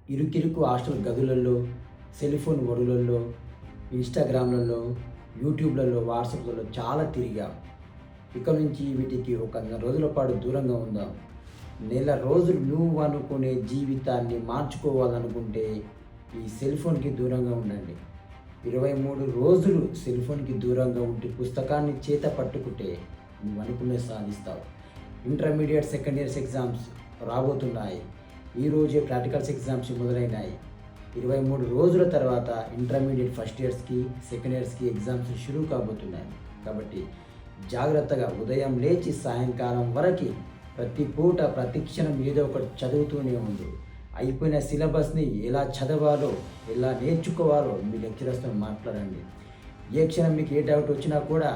ఇరుకిరుకు hostel గదులలో, cell phone ఒడులల్లో, ఇన్‌స్టాగ్రామ్‌లలో, యూట్యూబ్‌లలో, వాట్సాప్‌లలో చాలా తిరిగాం. ఇక నుంచి వీటికి ఒక నెల రోజుల పాటు దూరంగా ఉందాం. నెల రోజులు నువ్వు అనుకునే జీవితాన్ని మార్చుకోవాలనుకుంటే ఈ సెల్ ఫోన్‌కి దూరంగా ఉండండి. 23 రోజులు సెల్ ఫోన్‌కి దూరంగా ఉండి పుస్తకాన్ని చేత పట్టుకుంటే నువ్వు అనుకున్నది సాధిస్తావు. ఇంటర్మీడియేట్ సెకండ్ ఇయర్స్ ఎగ్జామ్స్ రాబోతున్నాయి. ఈరోజే ప్రాక్టికల్స్ ఎగ్జామ్స్ మొదలైనాయి. 23 రోజుల తర్వాత ఇంటర్మీడియేట్ ఫస్ట్ ఇయర్స్‌కి, సెకండ్ ఇయర్స్‌కి ఎగ్జామ్స్ షురూ కాబోతున్నాయి. కాబట్టి జాగ్రత్తగా ఉదయం లేచి సాయంకాలం వరకి ప్రతి పూట, ప్రతి క్షణం ఏదో ఒకటి చదువుతూనే ఉండు. అయిపోయిన సిలబస్‌ని ఎలా చదవాలో, ఎలా నేర్చుకోవాలో మీ లెక్చరర్స్‌తో మాట్లాడండి. ఏ క్షణం మీకు ఏ డౌట్ వచ్చినా కూడా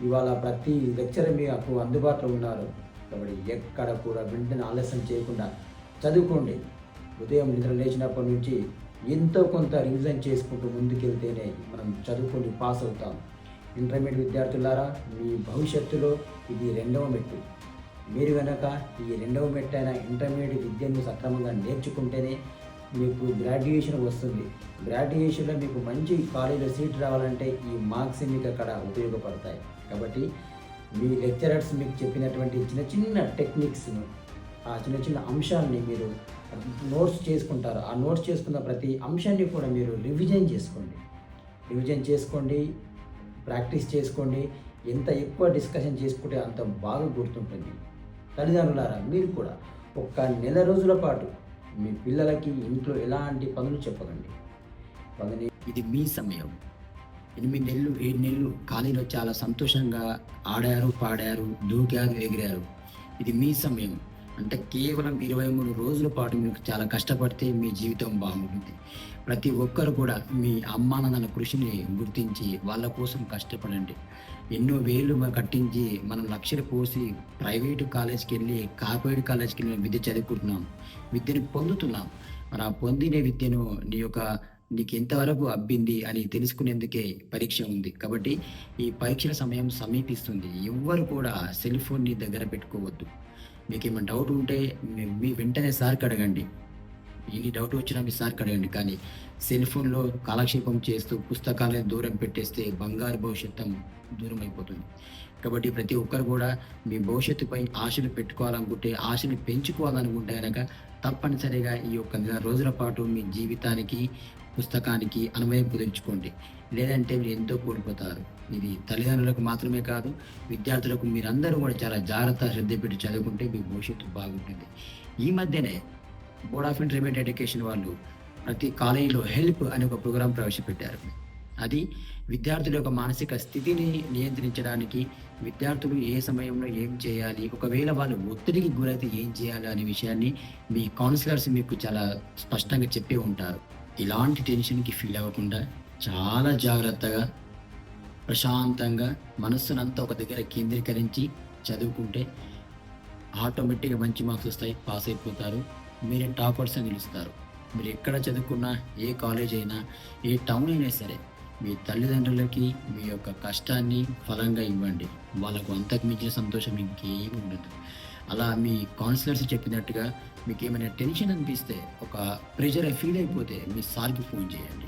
ఇవాళ ప్రతి లెక్చరర్ మీకు అందుబాటులో ఉన్నారు. కాబట్టి ఎక్కడ కూడా వెంటనే ఆలస్యం చేయకుండా చదువుకోండి. ఉదయం నిద్ర లేచినప్పటి నుంచి ఎంతో కొంత రివిజన్ చేసుకుంటూ ముందుకెళ్తేనే మనం చదువుకొని పాస్ అవుతాం. ఇంటర్మీడియట్ విద్యార్థులారా, మీ భవిష్యత్తులో ఇది రెండవ మెట్టు. మీరు గనక ఈ రెండవ మెట్టైన ఇంటర్మీడియట్ విద్యను సక్రమంగా నేర్చుకుంటేనే మీకు గ్రాడ్యుయేషన్ వస్తుంది. గ్రాడ్యుయేషన్‌లో మీకు మంచి కాలేజీలో సీట్ రావాలంటే ఈ మార్క్స్ మీకు అక్కడ ఉపయోగపడతాయి. కాబట్టి మీ లెక్చరర్స్ మీకు చెప్పినటువంటి చిన్న చిన్న టెక్నిక్స్‌ను, ఆ చిన్న చిన్న అంశాన్ని మీరు నోట్స్ చేసుకుంటారు. ఆ నోట్స్ చేసుకున్న ప్రతి అంశాన్ని కూడా మీరు రివిజన్ చేసుకోండి. రివిజన్ చేసుకోండి, ప్రాక్టీస్ చేసుకోండి. ఎంత ఎక్కువ డిస్కషన్ చేసుకుంటే అంత బాగా గుర్తుంటుంది. తల్లిదండ్రులారా, మీరు కూడా ఒక నెల రోజుల పాటు మీ పిల్లలకి ఇంట్లో ఎలాంటి పనులు చెప్పకండి. ఇది మీ సమయం. 8 నెలలు, 7 నెలలు కాలేజీలో చాలా సంతోషంగా ఆడారు, పాడారు, దూకారు, ఎగిరారు. ఇది మీ సమయం. అంటే కేవలం 23 రోజుల పాటు మీకు చాలా కష్టపడితే మీ జీవితం బాగుంటుంది. ప్రతి ఒక్కరు కూడా మీ అమ్మానాన్నల కృషిని గుర్తించి వాళ్ళ కోసం కష్టపడండి. ఎన్నో వేలు కట్టించి మనం లక్షలు పోసి ప్రైవేటు కాలేజ్‌కెళ్ళి, కార్పొరేట్ కాలేజ్‌కెళ్ళి విద్య చదువుకుంటున్నాం. విద్యను పొందుతున్నాం. మరి ఆ పొందిన విద్యను నీకు ఎంతవరకు అబ్బింది అని తెలుసుకునేందుకే పరీక్ష ఉంది. కాబట్టి ఈ పరీక్షల సమయం సమీపిస్తుంది. ఎవ్వరు కూడా సెల్ ఫోన్‌ని దగ్గర పెట్టుకోవద్దు. మీకేమైనా డౌట్ ఉంటే మీ వెంటనే సార్‌కి అడగండి. ఎన్ని డౌట్ వచ్చినా మీ సార్‌కి అడగండి. కానీ సెల్ ఫోన్‌లో కాలక్షేపం చేస్తూ పుస్తకాలను దూరం పెట్టేస్తే బంగారు భవిష్యత్తు దూరం అయిపోతుంది. కాబట్టి ప్రతి ఒక్కరు కూడా మీ భవిష్యత్తుపై ఆశలు పెట్టుకోవాలనుకుంటే, ఆశలు పెంచుకోవాలనుకుంటే గనక తప్పనిసరిగా ఈ యొక్క నెల రోజుల పాటు మీ జీవితానికి, పుస్తకానికి అన్వయం కుదుర్చుకోండి. లేదంటే మీరు ఎంతో కోల్పోతారు. ఇది తల్లిదండ్రులకు మాత్రమే కాదు, విద్యార్థులకు మీరందరూ కూడా చాలా జాగ్రత్త శ్రద్ధ పెట్టి చదువుకుంటే మీ భవిష్యత్తు బాగుంటుంది. ఈ మధ్యనే బోర్డ్ ఆఫ్ ఇంటర్మీడియేట్ ఎడ్యుకేషన్ వాళ్ళు ప్రతి కాలేజీలో హెల్ప్ అనే ఒక ప్రోగ్రాం ప్రవేశపెట్టారు. అది విద్యార్థుల యొక్క మానసిక స్థితిని నియంత్రించడానికి, విద్యార్థులు ఏ సమయంలో ఏం చేయాలి, ఒకవేళ వాళ్ళు ఒత్తిడికి గురైతే ఏం చేయాలి అనే విషయాన్ని మీ కౌన్సిలర్స్ మీకు చాలా స్పష్టంగా చెప్పే ఉంటారు. ఇలాంటి టెన్షన్‌కి ఫీల్ అవ్వకుండా చాలా జాగ్రత్తగా, ప్రశాంతంగా మనస్సునంతా ఒక దగ్గర కేంద్రీకరించి చదువుకుంటే ఆటోమేటిక్‌గా మంచి మార్క్స్ వస్తాయి. పాస్ అయిపోతారు. మీరే టాపర్స్‌గా నిలుస్తారు. మీరు ఎక్కడ చదువుకున్నా, ఏ కాలేజ్ అయినా, ఏ టౌన్ అయినా సరే, మీ తల్లిదండ్రులకి మీ యొక్క కష్టాన్ని ఫలంగా ఇవ్వండి. వాళ్ళకు అంతకు మించిన సంతోషం ఇంకేమి ఉండదు. అలా మీ కౌన్సిలర్స్ చెప్పినట్టుగా మీకేమైనా టెన్షన్ అనిపిస్తే, ఒక ప్రెషర్ ఫీల్ అయిపోతే మీ సార్‌కి ఫోన్ చేయండి.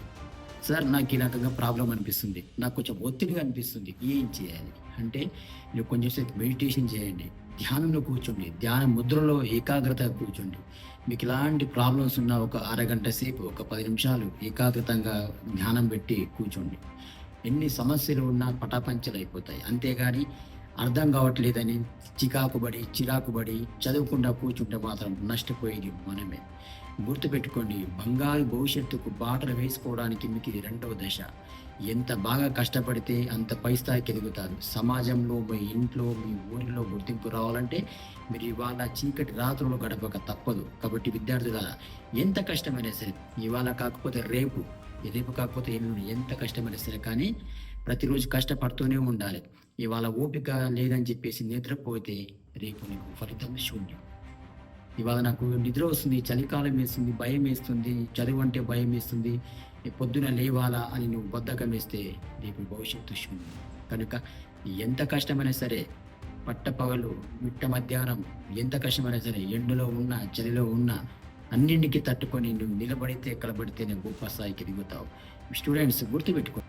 సార్, నాకు ఈ రకంగా ప్రాబ్లమ్ అనిపిస్తుంది. నాకు కొంచెం ఒత్తిడిగా అనిపిస్తుంది. ఏం చేయాలి? అంటే మీరు కొంచెం సేపు మెడిటేషన్ చేయండి. ధ్యానంలో కూర్చోండి. ధ్యాన ముద్రలో ఏకాగ్రతగా కూర్చోండి. మీకు ఎలాంటి ప్రాబ్లమ్స్ ఉన్నా ఒక అరగంట సేపు, ఒక 10 నిమిషాలు ఏకాగ్రతంగా ధ్యానం పెట్టి కూర్చోండి. ఎన్ని సమస్యలు ఉన్నా పటాపంచలైపోతాయి. అంతేగాని అర్థం కావట్లేదని చిరాకుబడి చదవకుండా కూర్చుంటే మాత్రం నష్టపోయేది మనమే. గుర్తుపెట్టుకోండి, బంగారు భవిష్యత్తుకు బాటలు వేసుకోవడానికి మీకు ఇది రెండవ దశ. ఎంత బాగా కష్టపడితే అంత పై స్థాయికి ఎదుగుతారు. సమాజంలో, మీ ఇంట్లో, మీ ఊరిలో గుర్తింపు రావాలంటే మీరు ఇవాళ చీకటి రాత్రులు గడపక తప్పదు. కాబట్టి విద్యార్థులారా, ఎంత కష్టమైనా సరే, ఇవాళ కాకపోతే రేపు, రేపు కాకపోతే ఎల్లుండి, ఎంత కష్టమైనా సరే కానీ ప్రతిరోజు కష్టపడుతూనే ఉండాలి. ఇవాళ ఓపిక లేదని చెప్పేసి నిద్రపోతే రేపు నీకు ఫలితం శూన్యం. ఇవాళ నాకు నిద్ర వస్తుంది, చలికాలం వేస్తుంది, భయమేస్తుంది, చదువంటే భయమేస్తుంది, పొద్దున లేవాలా అని నువ్వు బద్ధకమేస్తే రేపు భవిష్యత్తు శూన్యం. కనుక ఎంత కష్టమైనా సరే, పట్టపగలు, మిట్ట మధ్యాహ్నం, ఎంత కష్టమైనా సరే, ఎండలో ఉన్నా, చలిలో ఉన్నా అన్నింటికి తట్టుకొని నువ్వు నిలబడితే, కలబడితేనే గొప్ప స్థాయికి ఎదుగుతావు. స్టూడెంట్స్ గుర్తుపెట్టుకో